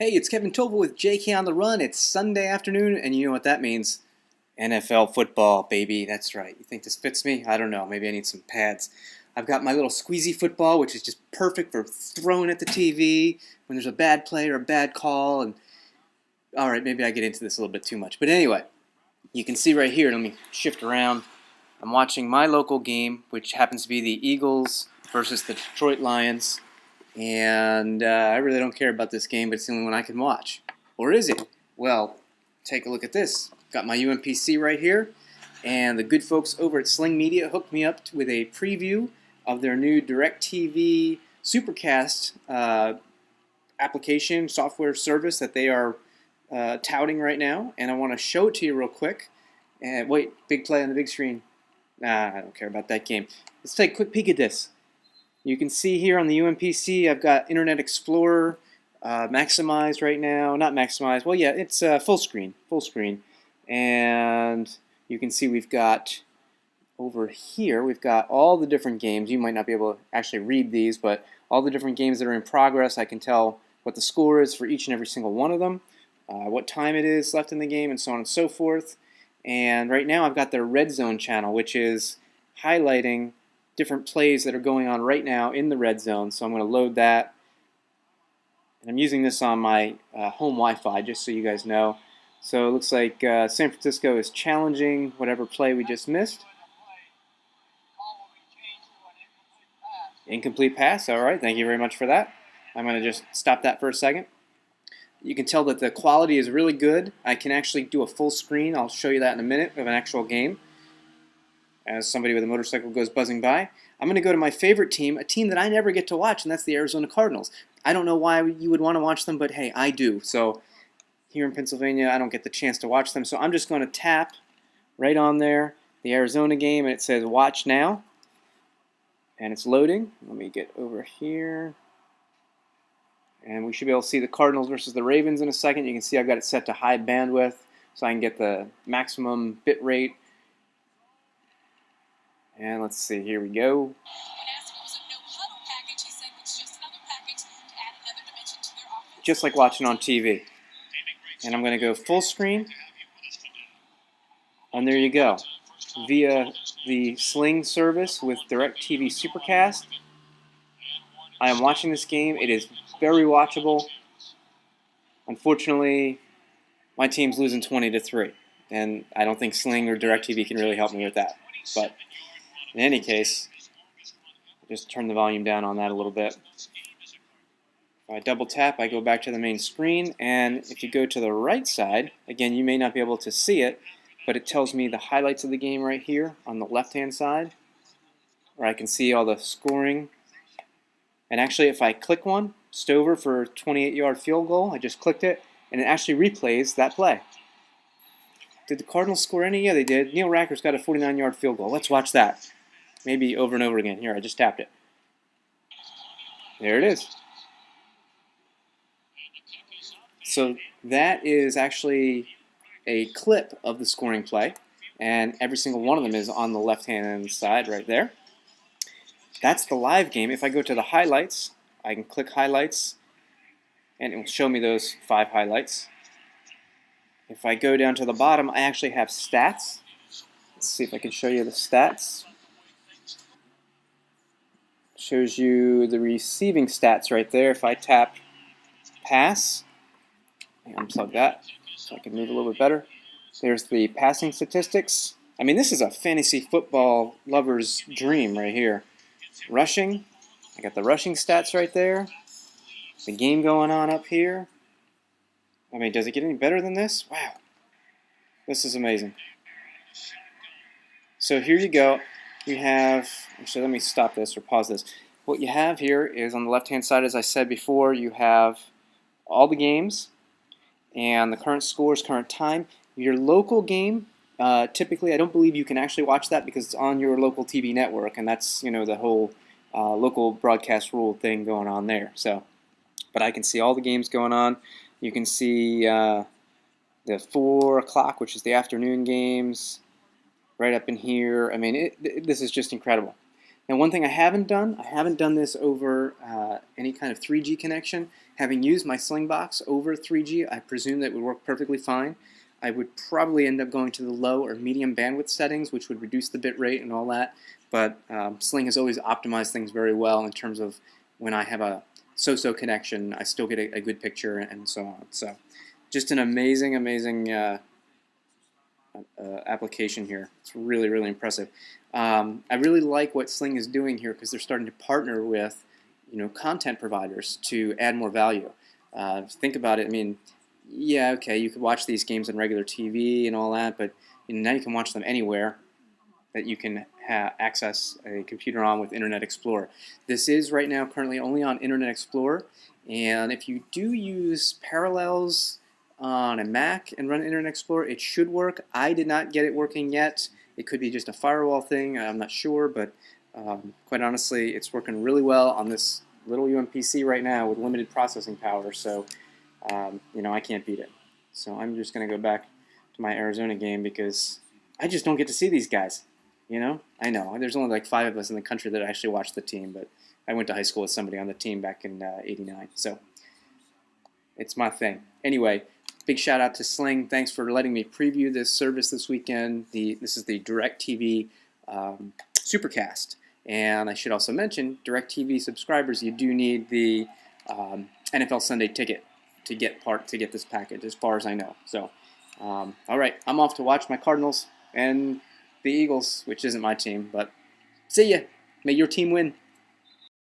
Hey, it's Kevin Toval with JK on the Run. It's Sunday afternoon, and you know what that means. NFL football, baby. That's right. You think this fits me? I don't know. Maybe I need some pads. I've got my little squeezy football, which is just perfect for throwing at the TV when there's a bad play or a bad call. And all right, maybe I get into this a little bit too much. But anyway, you can see right here. Let me shift around. I'm watching my local game, which happens to be the Eagles versus the Detroit Lions. And I really don't care about this game, but it's the only one I can watch. Or is it? Well, take a look at this. Got my UMPC right here, and the good folks over at Sling Media hooked me up with a preview of their new DIRECTV SuperCast application software service that they are touting right now, and I want to show it to you real quick. And wait, big play on the big screen. Nah, I don't care about that game. Let's take a quick peek at this. You can see here on the UMPC, I've got Internet Explorer maximized right now. Not maximized. Well, yeah, it's full screen. And you can see we've got over here, we've got all the different games. You might not be able to actually read these, but all the different games that are in progress. I can tell what the score is for each and every single one of them, what time it is left in the game, and so on and so forth. And right now I've got their Red Zone channel, which is highlighting different plays that are going on right now in the red zone. So I'm going to load that. And I'm using this on my home Wi-Fi, just so you guys know. So it looks like San Francisco is challenging whatever play we just missed. Incomplete pass. All right, thank you very much for that. I'm going to just stop that for a second. You can tell that the quality is really good. I can actually do a full screen. I'll show you that in a minute of an actual game. As somebody with a motorcycle goes buzzing by. I'm going to go to my favorite team, a team that I never get to watch, and that's the Arizona Cardinals. I don't know why you would want to watch them, but hey, I do. So here in Pennsylvania, I don't get the chance to watch them. So I'm just going to tap right on there, the Arizona game, and it says watch now. And it's loading. Let me get over here. And we should be able to see the Cardinals versus the Ravens in a second. You can see I've got it set to high bandwidth, so I can get the maximum bit rate. And let's see, here we go. Just like watching on TV. And I'm going to go full screen. And there you go. Via the Sling service with DIRECTV SuperCast. I am watching this game. It is very watchable. Unfortunately, my team's losing 20-3. And I don't think Sling or DIRECTV can really help me with that. But in any case, just turn the volume down on that a little bit. If I double tap, I go back to the main screen, and if you go to the right side, again, you may not be able to see it, but it tells me the highlights of the game right here on the left-hand side, where I can see all the scoring. And actually, if I click one, Stover for a 28-yard field goal, I just clicked it, and it actually replays that play. Did the Cardinals score any? Yeah, they did. Neil Racker's got a 49-yard field goal. Let's watch that. Maybe over and over again. Here, I just tapped it. There it is. So that is actually a clip of the scoring play, and every single one of them is on the left-hand side right there. That's the live game. If I go to the highlights, I can click highlights, and it will show me those 5 highlights. If I go down to the bottom, I actually have stats. Let's see if I can show you the stats. Shows you the receiving stats right there. If I tap pass, unplug that so I can move a little bit better. There's the passing statistics. I mean, this is a fantasy football lover's dream right here. Rushing, I got the rushing stats right there. The game going on up here. I mean, does it get any better than this? Wow. This is amazing. So here you go. You have, actually let me stop this or pause this. What you have here is on the left-hand side, as I said before, you have all the games and the current scores, current time. Your local game, typically I don't believe you can actually watch that because it's on your local TV network, and that's, you know, the whole local broadcast rule thing going on there. So, but I can see all the games going on. You can see the 4 o'clock, which is the afternoon games, right up in here. I mean, this is just incredible. Now, one thing I haven't done this over any kind of 3G connection. Having used my Sling box over 3G, I presume that would work perfectly fine. I would probably end up going to the low or medium bandwidth settings, which would reduce the bit rate and all that. But Sling has always optimized things very well in terms of when I have a so-so connection, I still get a good picture and so on. So, just an amazing application here. It's really, really impressive. I really like what Sling is doing here because they're starting to partner with, content providers to add more value. Think about it. I mean, yeah, okay, you could watch these games on regular TV and all that, but now you can watch them anywhere that you can access a computer on with Internet Explorer. This is right now currently only on Internet Explorer, and if you do use Parallels on a Mac and run Internet Explorer, it should work. I did not get it working yet. It could be just a firewall thing, I'm not sure, but quite honestly, it's working really well on this little UMPC right now with limited processing power, so I can't beat it. So I'm just going to go back to my Arizona game because I just don't get to see these guys. I know there's only like 5 of us in the country that actually watch the team, but I went to high school with somebody on the team back in '89, so it's my thing. Anyway, big shout out to Sling. Thanks for letting me preview this service this weekend. This is the DIRECTV SuperCast, and I should also mention, DIRECTV subscribers, you do need the NFL Sunday ticket to get this package, as far as I know. So, all right, I'm off to watch my Cardinals and the Eagles, which isn't my team, but see ya. May your team win.